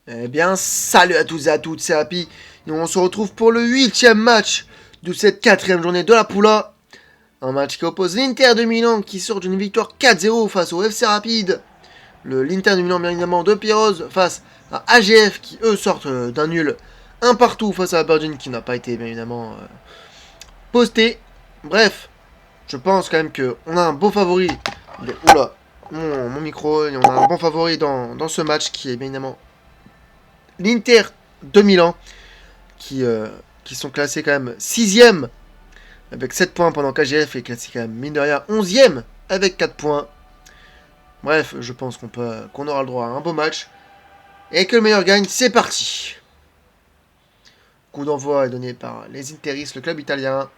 Eh bien, salut à tous et à toutes, c'est Happy. Et on se retrouve pour le 8e match de cette 4e journée de la Poula. Un match qui oppose l'Inter de Milan qui sort d'une victoire 4-0 face au FC Rapide. L'Inter de Milan, bien évidemment, de Pirose face à AGF qui, eux, sortent d'un nul un partout face à la Virgin qui n'a pas été, bien évidemment, posté. Bref, je pense quand même qu'on a un beau favori. Oula, mon micro, et on a un bon favori dans ce match qui est bien évidemment l'Inter de Milan, qui sont classés quand même 6e avec 7 points, pendant qu'AGF est classé quand même, mine de rien, 11e avec 4 points. Bref, je pense qu'on aura le droit à un beau match. Et que le meilleur gagne, c'est parti. Coup d'envoi est donné par les Interis, le club italien.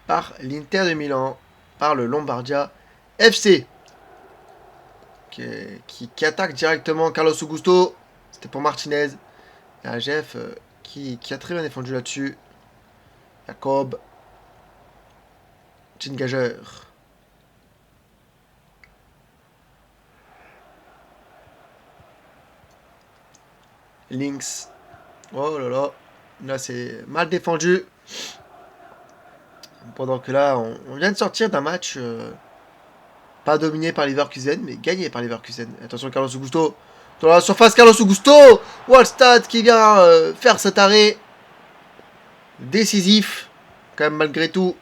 Par l'Inter de Milan, par le Lombardia FC. Qui attaque directement Carlos Augusto. C'était pour Martinez. Et AGF qui a très bien défendu là-dessus. Jacob. Gingager. Lynx. Oh là là. Là, c'est mal défendu. Pendant que là, on vient de sortir d'un match pas dominé par Leverkusen, mais gagné par Leverkusen. Attention, Carlos Augusto. Dans la surface, Carlos Augusto. Wallstad qui vient faire cet arrêt. Décisif. Quand même, malgré tout.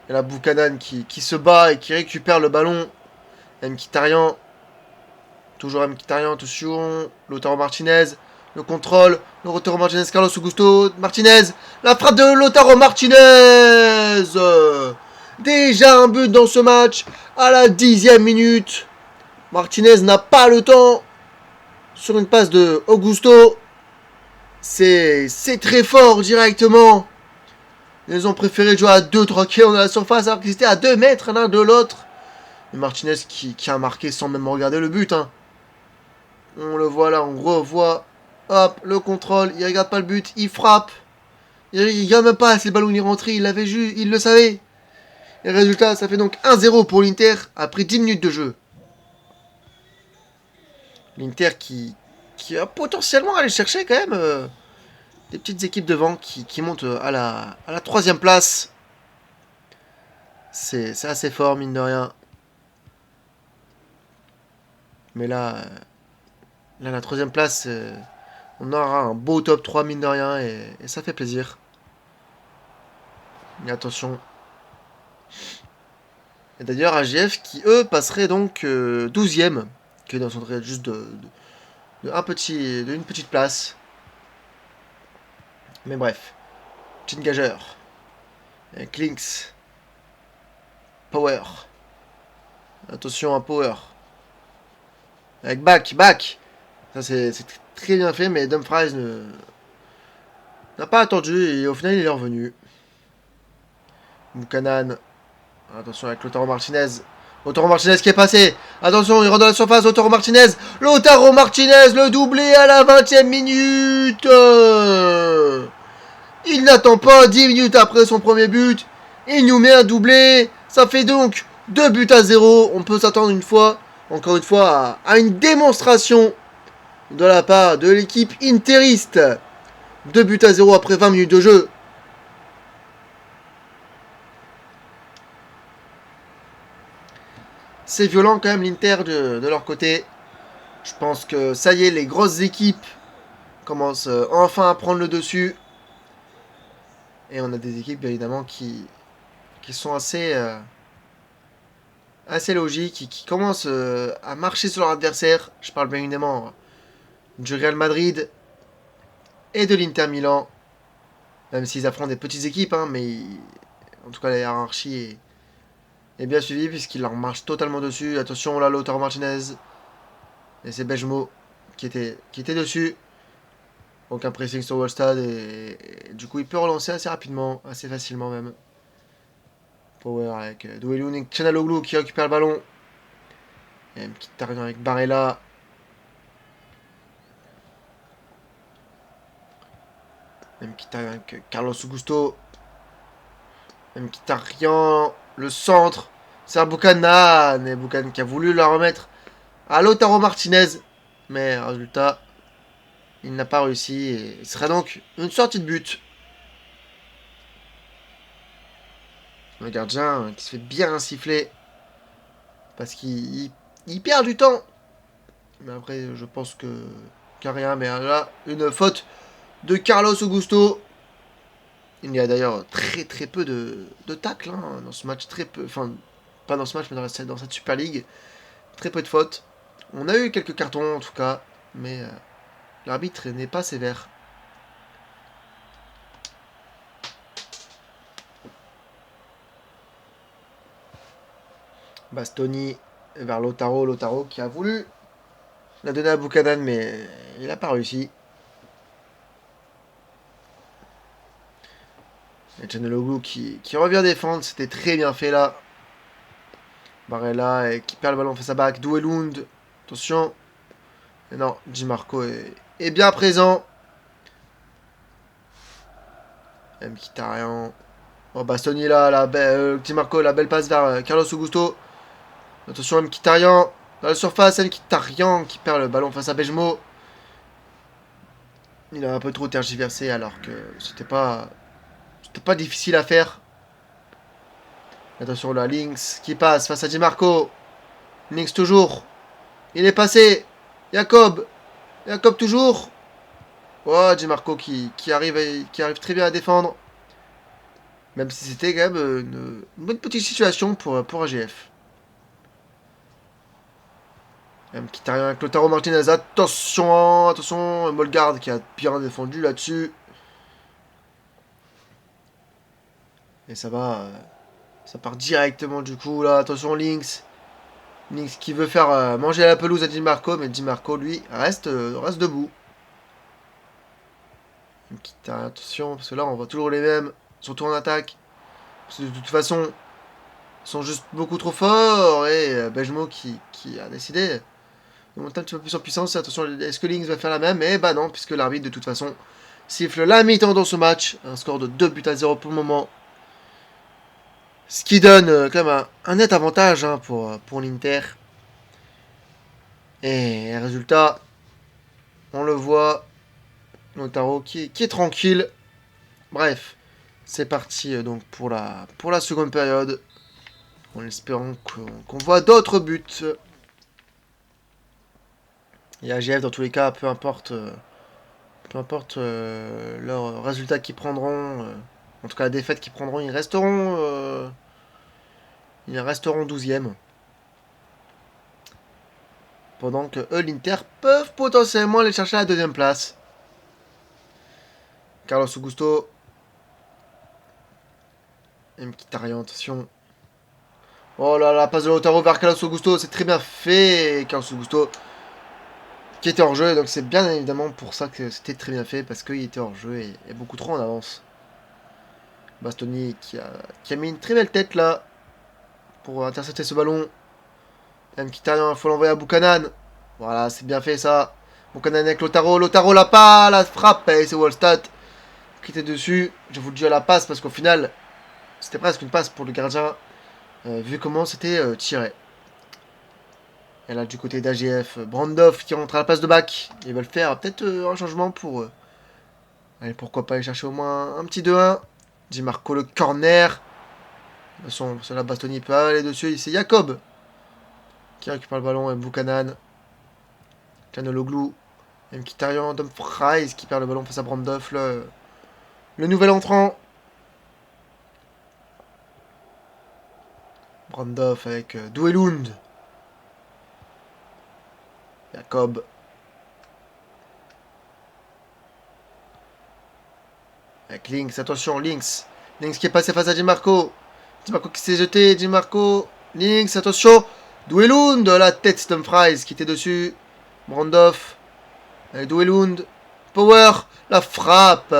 Et la Buchanan qui se bat et qui récupère le ballon. Mkhitaryan. Toujours Mkhitaryan, attention. Lautaro Martinez. Le contrôle. Lautaro Martinez, Carlos Augusto. Martinez. La frappe de Lautaro Martinez. Déjà un but dans ce match. À la 10e minute. Martinez n'a pas le temps. Sur une passe de Augusto. C'est très fort directement. Ils ont préféré jouer à 2-3 km dans la surface alors qu'ils étaient à 2 mètres l'un de l'autre. Et Martinez qui a marqué sans même regarder le but. Hein. On le voit là, on revoit. Hop, le contrôle, il regarde pas le but, il frappe. Il regarde même pas si le ballon est rentré, il l'avait vu, il le savait. Et le résultat, ça fait donc 1-0 pour l'Inter après 10 minutes de jeu. L'Inter qui va potentiellement aller chercher quand même des petites équipes devant qui montent à la 3e place. C'est assez fort, mine de rien. Mais là, la 3e place, on aura un beau top 3, mine de rien, et ça fait plaisir. Mais attention. Et d'ailleurs, AGF qui, eux, passerait donc 12e, qui descendrait juste d'une petite place. Mais bref. Chingager. Klinks. Power. Attention à Power. Avec Back. Ça, c'est très bien fait, mais Dumfries n'a pas attendu et au final, il est revenu. Buchanan. Attention avec Lautaro Martinez. Lautaro Martinez qui est passé. Attention, il rentre dans la surface. Lautaro Martinez. Lautaro Martinez, le doublé à la 20e minute. Il n'attend pas 10 minutes après son premier but. Il nous met un doublé. Ça fait donc 2-0. On peut s'attendre encore une fois, à une démonstration de la part de l'équipe interiste. 2-0 après 20 minutes de jeu. C'est violent quand même l'Inter de leur côté. Je pense que ça y est, les grosses équipes commencent enfin à prendre le dessus. Et on a des équipes bien évidemment qui sont assez logiques, qui commencent à marcher sur leur adversaire. Je parle bien évidemment du Real Madrid et de l'Inter Milan. Même s'ils affrontent des petites équipes, hein, mais en tout cas la hiérarchie est bien suivie puisqu'ils leur marchent totalement dessus. Attention là, Lautaro Martinez. Et c'est Bejmo qui était dessus. Aucun pressing sur Wallstad et du coup il peut relancer assez rapidement, assez facilement même. Power avec Douelou Chanaloglu qui récupère le ballon. Et une petite target avec Barella. Même Mkhitaryan avec Carlos Augusto. Même Mkhitaryan, le centre. C'est un Buchanan. Et Buchanan qui a voulu la remettre à Lautaro Martinez. Mais résultat, il n'a pas réussi. Et il sera donc une sortie de but. Le gardien qui se fait bien siffler. Parce qu'il perd du temps. Mais après, je pense qu'il n'y a rien. Mais là, une faute de Carlos Augusto. Il y a d'ailleurs très peu de tacles dans ce match. Très peu. Enfin, pas dans ce match, mais dans cette Super League. Très peu de fautes. On a eu quelques cartons en tout cas. Mais l'arbitre n'est pas sévère. Bastoni vers Lautaro. Lautaro qui a voulu la donner à Buchanan, mais il n'a pas réussi. Et Chaneloglu qui revient défendre. C'était très bien fait là. Barella qui perd le ballon face à back. Douelund. Attention. Et non, Gianmarco est bien présent. Mkhitaryan. Oh, Bastoni là, Gianmarco, la belle passe vers Carlos Augusto. Attention, Mkhitaryan. Dans la surface, Mkhitaryan qui perd le ballon face à Bejmo. Il a un peu trop tergiversé alors que c'était pas difficile à faire. Attention là, Lynx qui passe face à Gianmarco. Lynx toujours. Il est passé. Jacob toujours. Oh, Gianmarco qui arrive très bien à défendre. Même si c'était quand même une bonne petite situation pour AGF. Mkhitaryan avec Lautaro Martinez. Attention. Molgard qui a bien défendu là-dessus. Et ça va. Ça part directement du coup là. Attention, Lynx. Lynx qui veut faire manger la pelouse à Gianmarco. Mais Gianmarco, lui, reste debout. Attention, parce que là, on voit toujours les mêmes. Surtout en attaque. Parce que de toute façon, ils sont juste beaucoup trop forts. Et Bejmo qui a décidé de monter un petit peu plus en puissance. Attention, est-ce que Lynx va faire la même? Eh bah non, puisque l'arbitre, de toute façon, siffle la mi-temps dans ce match. Un score de 2-0 pour le moment. Ce qui donne quand même un net avantage pour l'Inter. Et résultat, on le voit. Lautaro qui est tranquille. Bref, c'est parti donc pour la seconde période. En espérant qu'on voit d'autres buts. Et AGF dans tous les cas, peu importe leurs résultats qu'ils prendront, en tout cas la défaite qu'ils prendront, ils resteront 12e. Pendant que eux, l'Inter, peuvent potentiellement aller chercher la deuxième place. Carlos Augusto. Mkhitaryan, attention. Oh là là, passe de Lautaro vers Carlos Augusto, c'est très bien fait. Carlos Augusto qui était hors jeu, donc c'est bien évidemment pour ça que c'était très bien fait, parce qu'il était hors jeu et beaucoup trop en avance. Bastoni qui a mis une très belle tête là pour intercepter ce ballon. Mkhitaryan, il faut l'envoyer à Buchanan. Voilà, c'est bien fait ça. Buchanan avec Lautaro. Lautaro l'a pas, la frappe, et c'est Wallstat qui était dessus. Je vous le dis à la passe parce qu'au final, c'était presque une passe pour le gardien, vu comment c'était tiré. Et là, du côté d'AGF, Brandov qui rentre à la place de back. Ils veulent faire peut-être un changement pour. Allez, pourquoi pas aller chercher au moins un petit 2-1. Gianmarco le corner. De toute façon, la Bastoni peut aller dessus. C'est Jacob qui récupère le ballon et Buchanan. Chaneloglu. Mkhitaryan, Dumfries qui perd le ballon face à Brandov. Le nouvel entrant. Brandov avec Douelund. Jacob. Avec Lynx, attention, Lynx. Lynx qui est passé face à Gianmarco. Gianmarco qui s'est jeté, Gianmarco. Lynx, attention. Douelund, la tête Dumfries qui était dessus. Brandov. Avec Douelund. Power, la frappe.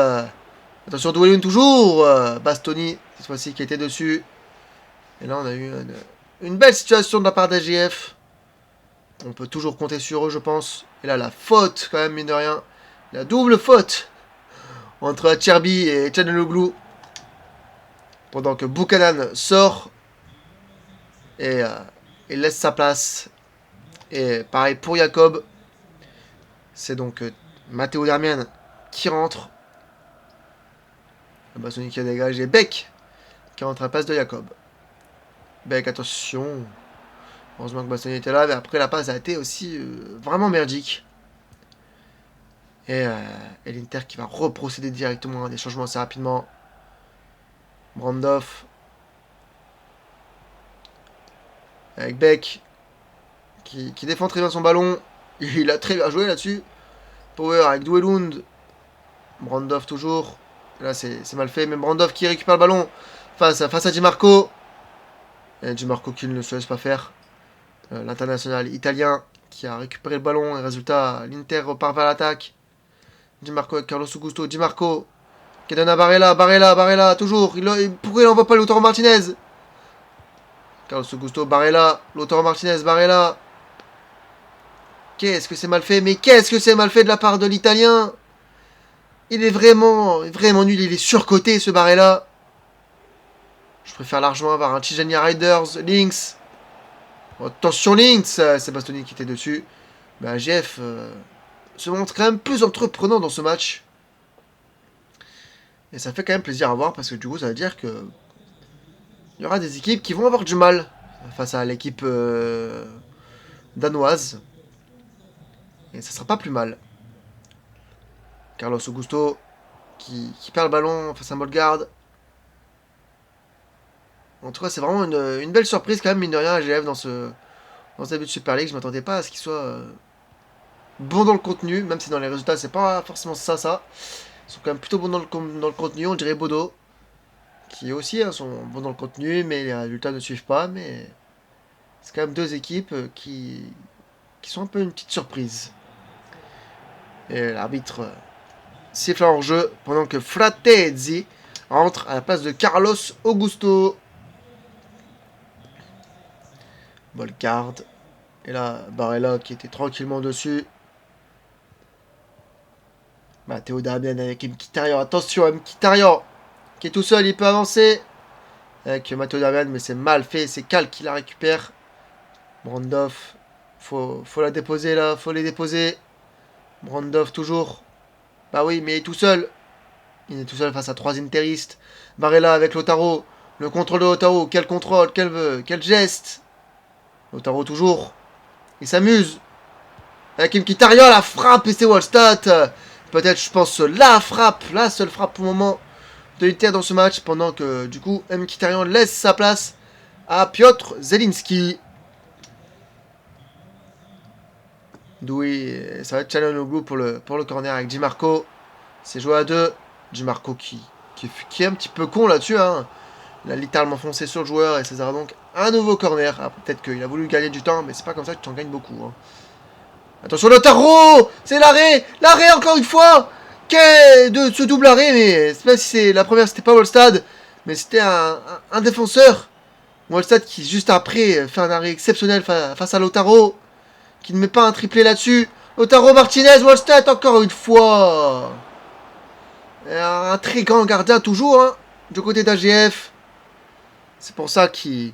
Attention, Douelund toujours. Bastoni, cette fois-ci, qui était dessus. Et là, on a eu une belle situation de la part d'AGF. On peut toujours compter sur eux, je pense. Et là, la faute, quand même, mine de rien. La double faute entre Acerbi et Chaneloglu. Pendant que Buchanan sort et laisse sa place Et pareil pour Jacob. C'est donc Matteo Darmian qui rentre. Bastoni qui a dégagé. Beck qui rentre à la passe de Jacob. Beck, attention. Heureusement que Bastoni était là. Mais après, la passe a été aussi vraiment merdique. Et l'Inter qui va reprocéder directement à des changements assez rapidement. Brandorf. Avec Beck. Qui défend très bien son ballon. Il a très bien joué là-dessus. Power avec Douelund. Brandorf toujours. Là, c'est mal fait. Mais Brandorf qui récupère le ballon face à Di Marco. Et Di Marco qui ne se laisse pas faire. L'international italien qui a récupéré le ballon. Et résultat, l'Inter repart vers l'attaque. Di Marco avec Carlos Augusto. Di Marco qui donne à Barella. Toujours. Pourquoi il n'envoie pas Lautaro Martinez? Carlos Augusto, Barella. Lautaro Martinez, Barella. Qu'est-ce que c'est mal fait? Mais qu'est-ce que c'est mal fait de la part de l'Italien? Il est vraiment nul. Il est surcoté, ce Barella. Je préfère largement avoir un Tijania Riders. Lynx. Attention, Lynx. C'est Bastoni qui était dessus. Mais AGF se montre quand même plus entreprenant dans ce match. Et ça fait quand même plaisir à voir parce que du coup, ça veut dire que il y aura des équipes qui vont avoir du mal face à l'équipe danoise. Et ça sera pas plus mal. Carlos Augusto qui perd le ballon face à Molgard. En tout cas, c'est vraiment une belle surprise quand même, mine de rien, à GF dans ce début de Super League. Je m'attendais pas à ce qu'il soit bon dans le contenu, même si dans les résultats, c'est pas forcément ça. Ils sont quand même plutôt bons dans le contenu, on dirait Bodo, qui aussi sont bons dans le contenu, mais les résultats ne suivent pas. Mais c'est quand même deux équipes qui sont un peu une petite surprise. Et l'arbitre siffle en jeu pendant que Fratesi rentre à la place de Carlos Augusto. Molgard. Et là, Barella qui était tranquillement dessus. Matteo Darmian avec Mkhitaryan. Attention, Mkhitaryan qui est tout seul, il peut avancer. Avec Matteo Darmian, mais c'est mal fait. C'est Cal qui la récupère. Brandorf. Faut la déposer là. Faut les déposer. Brandorf toujours. Bah oui, mais il est tout seul. Il est tout seul face à 3 interistes. Barella avec Lautaro. Le contrôle de Lautaro. Quel contrôle, quel geste. Lautaro toujours. Il s'amuse. Avec Mkhitaryan, la frappe et c'est Wallstatt. Peut-être, je pense, la seule frappe pour le moment de l'Inter dans ce match. Pendant que, du coup, Mkhitaryan laisse sa place à Piotr Zelinski. Doui, ça va être Çalhanoğlu pour le corner avec Di Marco. C'est joué à 2. Di Marco qui est un petit peu con là-dessus. Hein. Il a littéralement foncé sur le joueur et ça sera donc un nouveau corner. Ah, peut-être qu'il a voulu gagner du temps, mais c'est pas comme ça que tu en gagnes beaucoup. Hein. Attention, Lautaro! C'est l'arrêt! L'arrêt encore une fois! De ce double arrêt, mais c'est pas si c'est la première, c'était pas Wallstatt, mais c'était un défenseur. Wallstatt qui, juste après, fait un arrêt exceptionnel face à Lautaro, qui ne met pas un triplé là-dessus. Lautaro Martinez, Wallstatt encore une fois! Un très grand gardien toujours, hein, du côté d'AGF. C'est pour ça qu'ils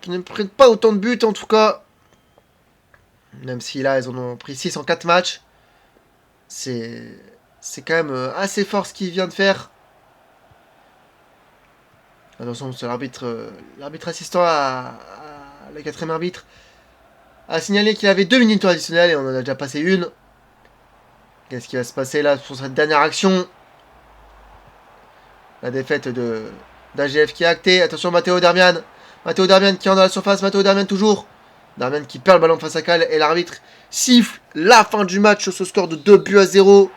ne prennent pas autant de buts, en tout cas. Même si là, ils en ont pris 6 en 4 matchs. C'est quand même assez fort ce qu'il vient de faire. Attention, c'est l'arbitre assistant à la 4ème arbitre a signalé qu'il avait 2 minutes additionnelles et on en a déjà passé une. Qu'est-ce qui va se passer là pour cette dernière action? La défaite d'AGF qui est actée. Attention, Matteo Darmian. Matteo Darmian qui est dans la surface. Matteo Darmian toujours. Darmian qui perd le ballon face à Cal. Et l'arbitre siffle la fin du match sur ce score de 2-0.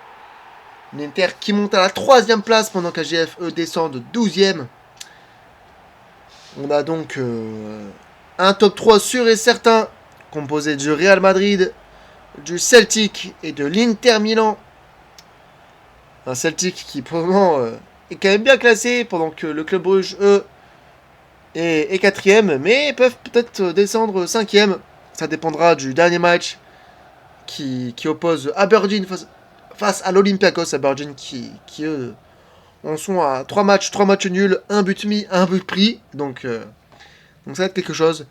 L'Inter qui monte à la 3ème place pendant qu'AGF descend de 12ème. On a donc un top 3 sûr et certain. Composé du Real Madrid, du Celtic et de l'Inter Milan. Un Celtic qui pour le moment est quand même bien classé, pendant que le Club Bruges, eux, est 4ème, mais peuvent peut-être descendre 5ème. Ça dépendra du dernier match qui oppose Aberdeen face à l'Olympiakos. Aberdeen qui eux, en sont à 3 matchs nuls, 1 but mis, 1 but pris. Donc ça va être quelque chose.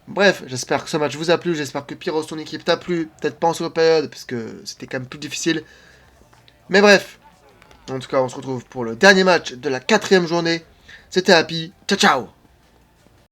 Bref, j'espère que ce match vous a plu, j'espère que Pyros, ton équipe t'a plu, peut-être pas en seconde période, parce que c'était quand même plus difficile. Mais bref, en tout cas, on se retrouve pour le dernier match de la 4ème journée. C'était Happy, ciao ciao!